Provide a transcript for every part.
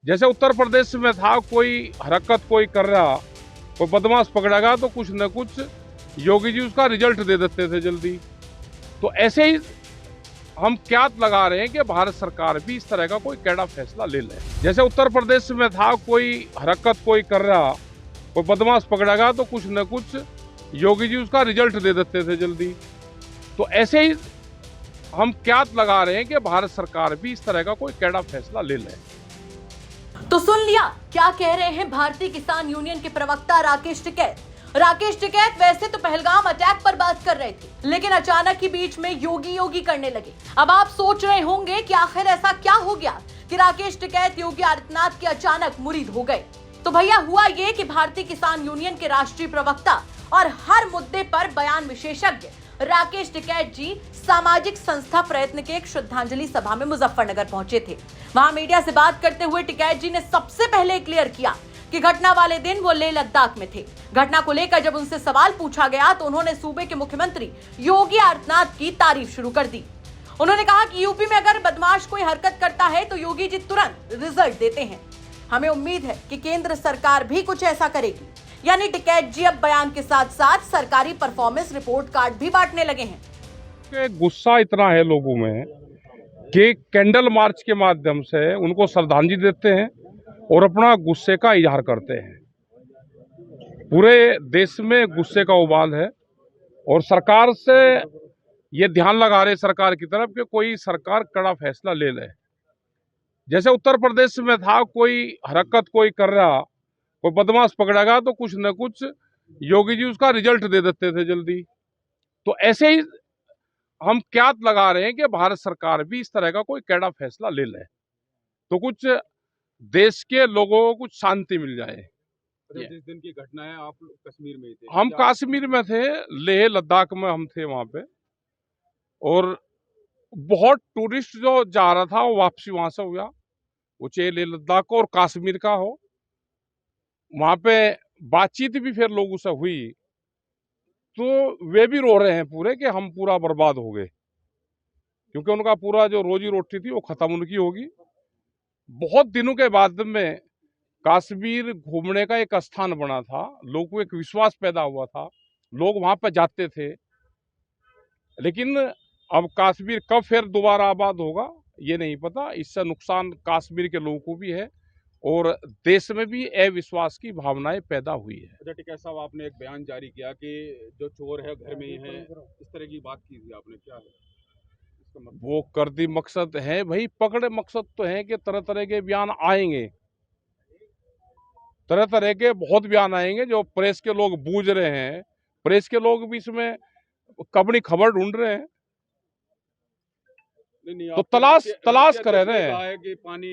जैसे उत्तर प्रदेश में था, कोई हरकत कोई कर रहा, कोई बदमाश पकड़ेगा तो कुछ न कुछ योगी जी उसका रिजल्ट दे देते थे जल्दी। तो ऐसे ही हम क्या लगा रहे हैं कि भारत सरकार भी इस तरह का कोई कैडा फैसला ले ले। जैसे उत्तर प्रदेश में था, कोई हरकत कोई कर रहा, कोई बदमाश पकड़ेगा तो कुछ न कुछ योगी जी उसका रिजल्ट दे देते थे जल्दी। तो ऐसे ही हम क्या लगा रहे हैं कि भारत सरकार भी इस तरह का कोई कैडा फैसला ले ले। तो सुन लिया क्या कह रहे हैं भारतीय किसान यूनियन के प्रवक्ता राकेश टिकैत। राकेश टिकैत वैसे तो पहलगाम अटैक पर बात कर रहे थे, लेकिन अचानक ही बीच में योगी योगी करने लगे। अब आप सोच रहे होंगे कि आखिर ऐसा क्या हो गया कि राकेश टिकैत योगी आदित्यनाथ के अचानक मुरीद हो गए। तो भैया हुआ ये कि भारतीय किसान यूनियन के राष्ट्रीय प्रवक्ता और हर मुद्दे पर बयान विशेषज्ञ राकेश टिकैत जी सामाजिक संस्था प्रयत्न के एक श्रद्धांजलि सभा में मुजफ्फरनगर पहुंचे थे। वहां मीडिया से बात करते हुए टिकैत जी ने सबसे पहले क्लियर किया कि घटना वाले दिन वो लेह लद्दाख में थे। घटना को लेकर जब उनसे सवाल पूछा गया तो उन्होंने सूबे के मुख्यमंत्री योगी आदित्यनाथ की तारीफ शुरू कर दी। उन्होंने कहा कि यूपी में अगर बदमाश कोई हरकत करता है तो योगी जी तुरंत रिजल्ट देते हैं। हमें उम्मीद है कि केंद्र सरकार भी कुछ ऐसा करेगी। यानी टिकैत जी अब बयान के साथ साथ सरकारी परफॉर्मेंस रिपोर्ट कार्ड भी बांटने लगे हैं। गुस्सा इतना है लोगों में कि कैंडल मार्च के माध्यम से उनको श्रद्धांजलि देते हैं और अपना गुस्से का इजहार करते हैं। पूरे देश में गुस्से का उबाल है और सरकार से ये ध्यान लगा रहे सरकार की तरफ कि कोई सरकार कड़ा फैसला ले ले। जैसे उत्तर प्रदेश में था, कोई हरकत कोई कर रहा, कोई बदमाश पकड़ेगा तो कुछ न कुछ योगी जी उसका रिजल्ट दे देते थे जल्दी। तो ऐसे ही हम क्या लगा रहे हैं कि भारत सरकार भी इस तरह का कोई कैडा फैसला ले ले तो कुछ देश के लोगों को कुछ शांति मिल जाए। जिस दिन की घटना है आप कश्मीर में थे? हम कश्मीर में थे, लेह लद्दाख में हम थे वहां पे, और बहुत टूरिस्ट जो जा रहा था वो वापसी वहां से हुआ, वो चाहे लेह लद्दाख को और कश्मीर का हो। वहां पे बातचीत भी फिर लोगों से हुई तो वे भी रो रहे हैं पूरे कि हम पूरा बर्बाद हो गए, क्योंकि उनका पूरा जो रोजी रोटी थी वो खत्म उनकी होगी। बहुत दिनों के बाद में कश्मीर घूमने का एक स्थान बना था, लोगों को एक विश्वास पैदा हुआ था, लोग वहां पर जाते थे। लेकिन अब कश्मीर कब फिर दोबारा आबाद होगा ये नहीं पता। इससे नुकसान कश्मीर के लोगों को भी है और देश में भी अविश्वास की भावनाएं पैदा हुई है। अच्छा टिकैत साहब, आपने एक बयान जारी किया कि जो चोर है घर में ही है, इस तरह की बात की थी आपने, क्या है इसका मतलब? वो कर दी मकसद है भाई, पकड़े मकसद तो है कि तरह तरह के बयान आएंगे, तरह तरह के बहुत बयान आएंगे जो प्रेस के लोग बूझ रहे हैं। प्रेस के लोग भी इसमें कबड़ी खबर ढूंढ रहे हैं। नहीं, तो तलाश कर रहे हैं। कहा है कि पानी,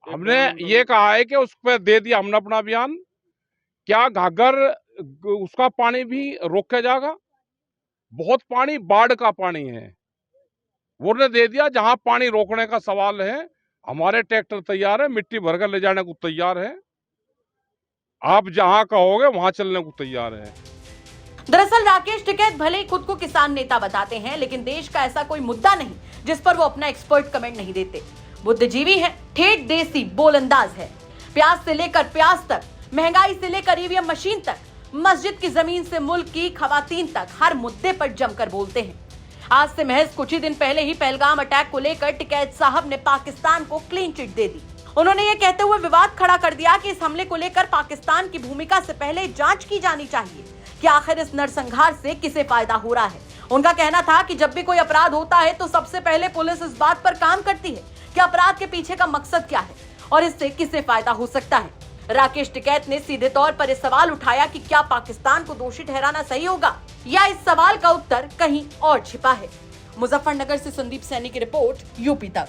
हमने ये कहा है कि उस पर दे दिया हमने अपना बयान। क्या घाघर उसका पानी भी रोका जाएगा? बहुत पानी बाढ़ का पानी है, वो ने दे दिया। जहां पानी रोकने का सवाल है, हमारे ट्रैक्टर तैयार है, मिट्टी भरकर ले जाने को तैयार है। आप जहां कहोगे वहां चलने को तैयार है। दरअसल राकेश टिकैत भले ही खुद को किसान नेता बताते हैं, लेकिन देश का ऐसा कोई मुद्दा नहीं जिस पर वो अपना एक्सपर्ट कमेंट नहीं देते। बुद्धिजीवी हैं, ठेठ देसी बोलंदाज है। प्याज से लेकर प्याज तक, महंगाई से लेकर ईवीएम मशीन तक, मस्जिद की जमीन से मुल्क की खवातीन तक हर मुद्दे पर जमकर बोलते हैं। आज से महज कुछ ही दिन पहले ही पहलगाम अटैक को लेकर टिकैत साहब ने पाकिस्तान को क्लीन चिट दे दी। उन्होंने ये कहते हुए विवाद खड़ा कर दिया कि इस हमले को लेकर पाकिस्तान की भूमिका से पहले जांच की जानी चाहिए कि आखिर इस नरसंहार से किसे फायदा हो रहा है। उनका कहना था कि जब भी कोई अपराध होता है तो सबसे पहले पुलिस इस बात पर काम करती है कि अपराध के पीछे का मकसद क्या है और इससे किसे फायदा हो सकता है। राकेश टिकैत ने सीधे तौर पर यह सवाल उठाया कि क्या पाकिस्तान को दोषी ठहराना सही होगा या इस सवाल का उत्तर कहीं और छिपा है। मुजफ्फरनगर से संदीप सैनी की रिपोर्ट, यूपी तक।